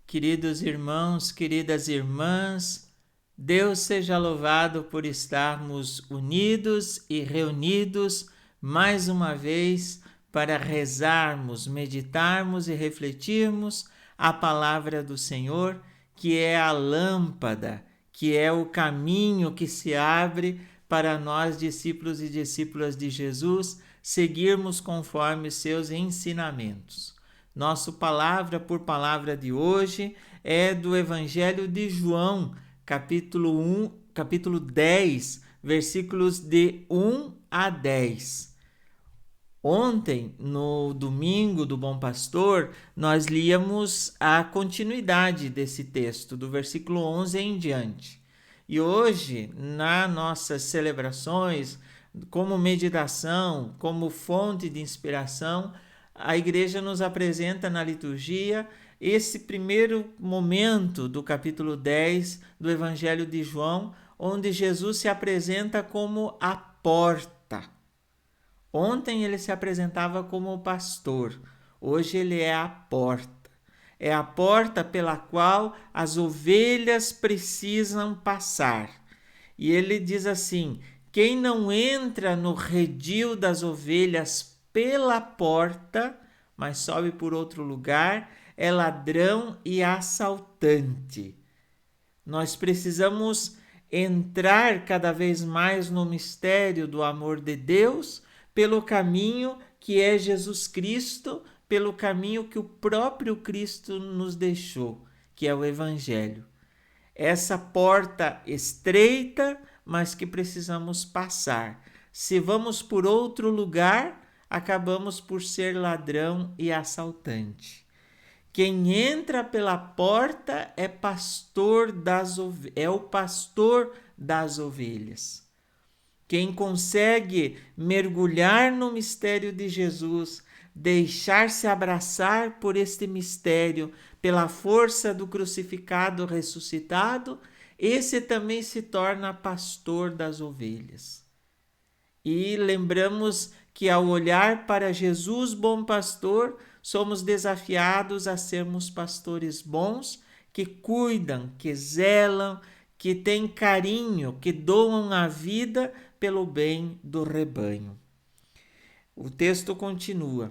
Queridos irmãos, queridas irmãs, Deus seja louvado por estarmos unidos e reunidos mais uma vez para rezarmos, meditarmos e refletirmos a palavra do Senhor, que é a lâmpada, que é o caminho que se abre para nós, discípulos e discípulas de Jesus, seguirmos conforme seus ensinamentos. Nossa palavra por palavra de hoje é do Evangelho de João, capítulo 10, versículos de 1 a 10. Ontem, no domingo do Bom Pastor, nós líamos a continuidade desse texto, do versículo 11 em diante. E hoje, nas nossas celebrações, como meditação, como fonte de inspiração, a igreja nos apresenta na liturgia esse primeiro momento do capítulo 10 do Evangelho de João, onde Jesus se apresenta como a porta. Ontem ele se apresentava como o pastor, hoje ele é a porta. É a porta pela qual as ovelhas precisam passar. E ele diz assim: quem não entra no redil das ovelhas pela porta, mas sobe por outro lugar, é ladrão e assaltante. Nós precisamos entrar cada vez mais no mistério do amor de Deus pelo caminho que é Jesus Cristo, pelo caminho que o próprio Cristo nos deixou, que é o Evangelho. Essa porta estreita, mas que precisamos passar. Se vamos por outro lugar, acabamos por ser ladrão e assaltante. Quem entra pela porta é o pastor das ovelhas. Quem consegue mergulhar no mistério de Jesus, deixar-se abraçar por este mistério, pela força do crucificado ressuscitado, esse também se torna pastor das ovelhas. E lembramos que ao olhar para Jesus, bom pastor, somos desafiados a sermos pastores bons, que cuidam, que zelam, que têm carinho, que doam a vida pelo bem do rebanho. O texto continua: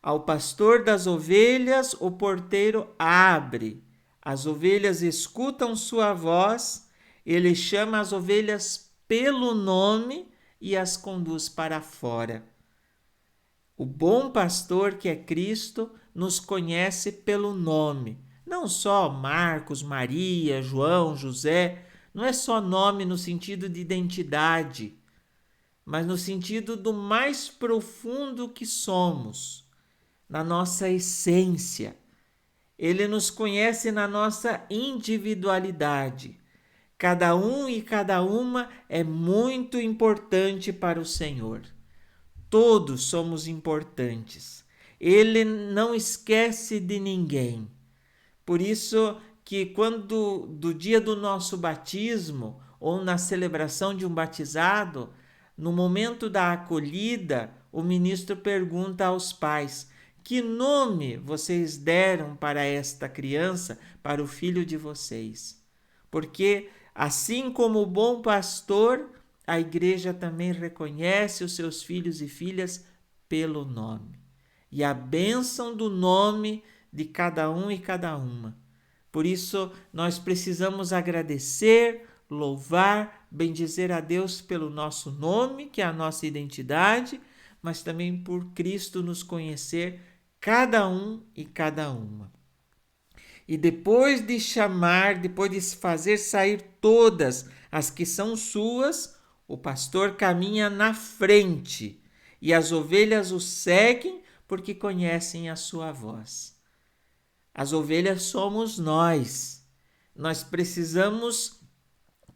ao pastor das ovelhas, o porteiro abre. As ovelhas escutam sua voz, ele chama as ovelhas pelo nome e as conduz para fora. O bom pastor, que é Cristo, nos conhece pelo nome. Não só Marcos, Maria, João, José, não é só nome no sentido de identidade, mas no sentido do mais profundo que somos, na nossa essência. Ele nos conhece na nossa individualidade. Cada um e cada uma é muito importante para o Senhor. Todos somos importantes. Ele não esquece de ninguém. Por isso que quando do dia do nosso batismo ou na celebração de um batizado, no momento da acolhida, o ministro pergunta aos pais: que nome vocês deram para esta criança, para o filho de vocês? Porque assim como o bom pastor, a igreja também reconhece os seus filhos e filhas pelo nome. E a bênção do nome de cada um e cada uma. Por isso, nós precisamos agradecer, louvar, bendizer a Deus pelo nosso nome, que é a nossa identidade, mas também por Cristo nos conhecer, cada um e cada uma. E depois de chamar, depois de fazer sair todas as que são suas, o pastor caminha na frente e as ovelhas o seguem porque conhecem a sua voz. As ovelhas somos nós. Nós precisamos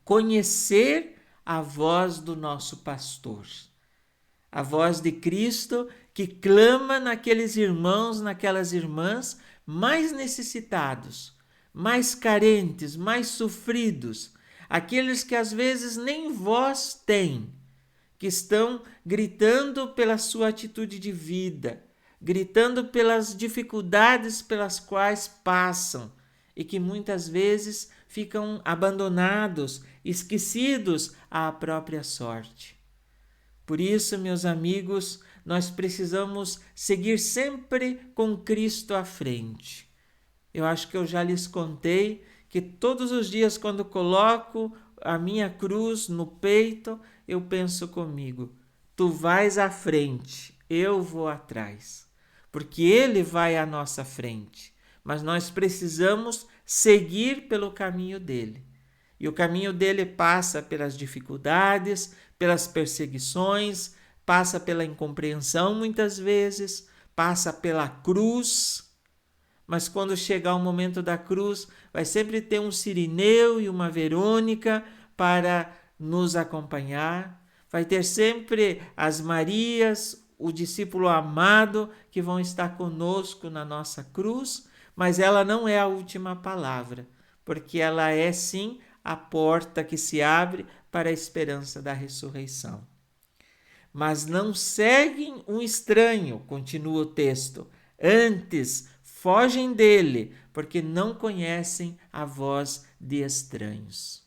conhecer a voz do nosso pastor. A voz de Cristo que clama naqueles irmãos, naquelas irmãs mais necessitados, mais carentes, mais sofridos, aqueles que às vezes nem voz têm, que estão gritando pela sua atitude de vida, gritando pelas dificuldades pelas quais passam e que muitas vezes ficam abandonados, esquecidos à própria sorte. Por isso, meus amigos, nós precisamos seguir sempre com Cristo à frente. Eu acho que eu já lhes contei que todos os dias, quando coloco a minha cruz no peito, eu penso comigo: tu vais à frente, eu vou atrás. Porque Ele vai à nossa frente, mas nós precisamos seguir pelo caminho dele. E o caminho dele passa pelas dificuldades, pelas perseguições, passa pela incompreensão muitas vezes, passa pela cruz. Mas quando chegar o momento da cruz, vai sempre ter um Cirineu e uma Verônica para nos acompanhar. Vai ter sempre as Marias, o discípulo amado, que vão estar conosco na nossa cruz, mas ela não é a última palavra, porque ela é sim a porta que se abre para a esperança da ressurreição. Mas não seguem um estranho, continua o texto, antes fogem dele, porque não conhecem a voz de estranhos.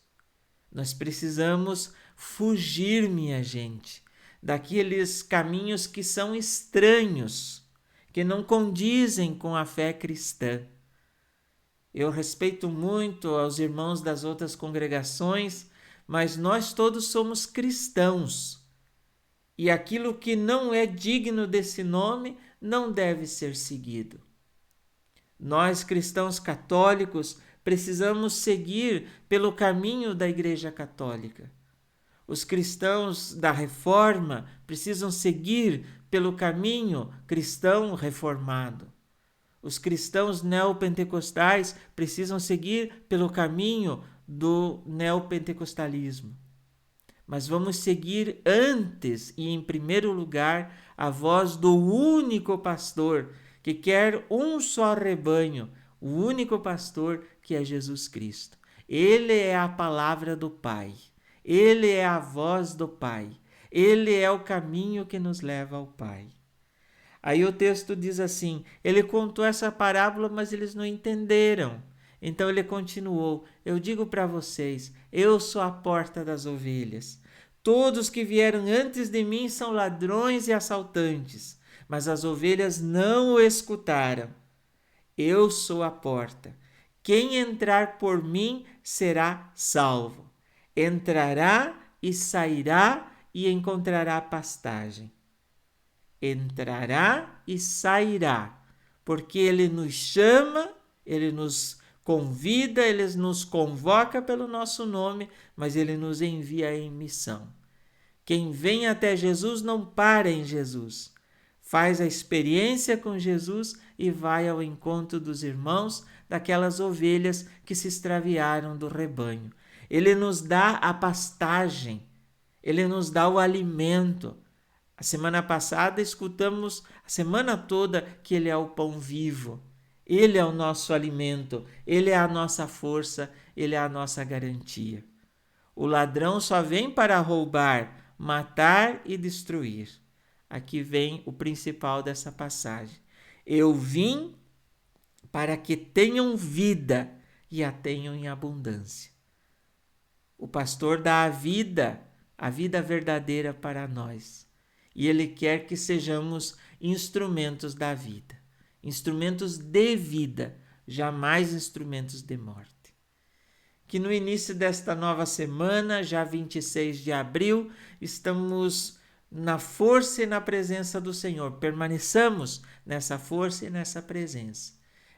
Nós precisamos fugir, minha gente, daqueles caminhos que são estranhos, que não condizem com a fé cristã. Eu respeito muito aos irmãos das outras congregações, mas nós todos somos cristãos. E aquilo que não é digno desse nome não deve ser seguido. Nós, cristãos católicos, precisamos seguir pelo caminho da Igreja Católica. Os cristãos da Reforma precisam seguir pelo caminho cristão reformado. Os cristãos neopentecostais precisam seguir pelo caminho do neopentecostalismo. Mas vamos seguir antes e em primeiro lugar a voz do único pastor que quer um só rebanho, o único pastor que é Jesus Cristo. Ele é a palavra do Pai, ele é a voz do Pai, ele é o caminho que nos leva ao Pai. Aí o texto diz assim, ele contou essa parábola, mas eles não entenderam. Então ele continuou, eu digo para vocês, eu sou a porta das ovelhas. Todos que vieram antes de mim são ladrões e assaltantes, mas as ovelhas não o escutaram. Eu sou a porta. Quem entrar por mim será salvo. Entrará e sairá e encontrará pastagem. Entrará e sairá, porque ele nos chama, ele nos convida, ele nos convoca pelo nosso nome, mas ele nos envia em missão. Quem vem até Jesus não para em Jesus. Faz a experiência com Jesus e vai ao encontro dos irmãos, daquelas ovelhas que se extraviaram do rebanho. Ele nos dá a pastagem, ele nos dá o alimento. A semana passada escutamos a semana toda que ele é o pão vivo. Ele é o nosso alimento, ele é a nossa força, ele é a nossa garantia. O ladrão só vem para roubar, matar e destruir. Aqui vem o principal dessa passagem. Eu vim para que tenham vida e a tenham em abundância. O pastor dá a vida verdadeira para nós. E ele quer que sejamos instrumentos da vida, instrumentos de vida, jamais instrumentos de morte. Que no início desta nova semana, já 26 de abril, estamos na força e na presença do Senhor. Permaneçamos nessa força e nessa presença.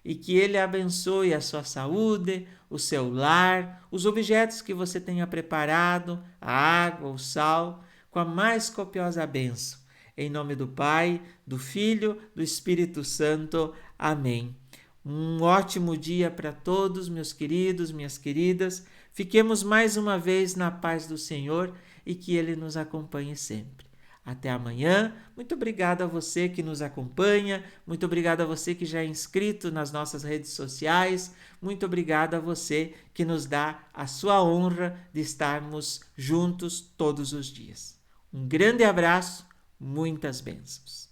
E que Ele abençoe a sua saúde, o seu lar, os objetos que você tenha preparado, a água, o sal, com a mais copiosa bênção. Em nome do Pai, do Filho, do Espírito Santo. Amém. Um ótimo dia para todos, meus queridos, minhas queridas. Fiquemos mais uma vez na paz do Senhor e que Ele nos acompanhe sempre. Até amanhã. Muito obrigado a você que nos acompanha. Muito obrigado a você que já é inscrito nas nossas redes sociais. Muito obrigado a você que nos dá a sua honra de estarmos juntos todos os dias. Um grande abraço, muitas bênçãos.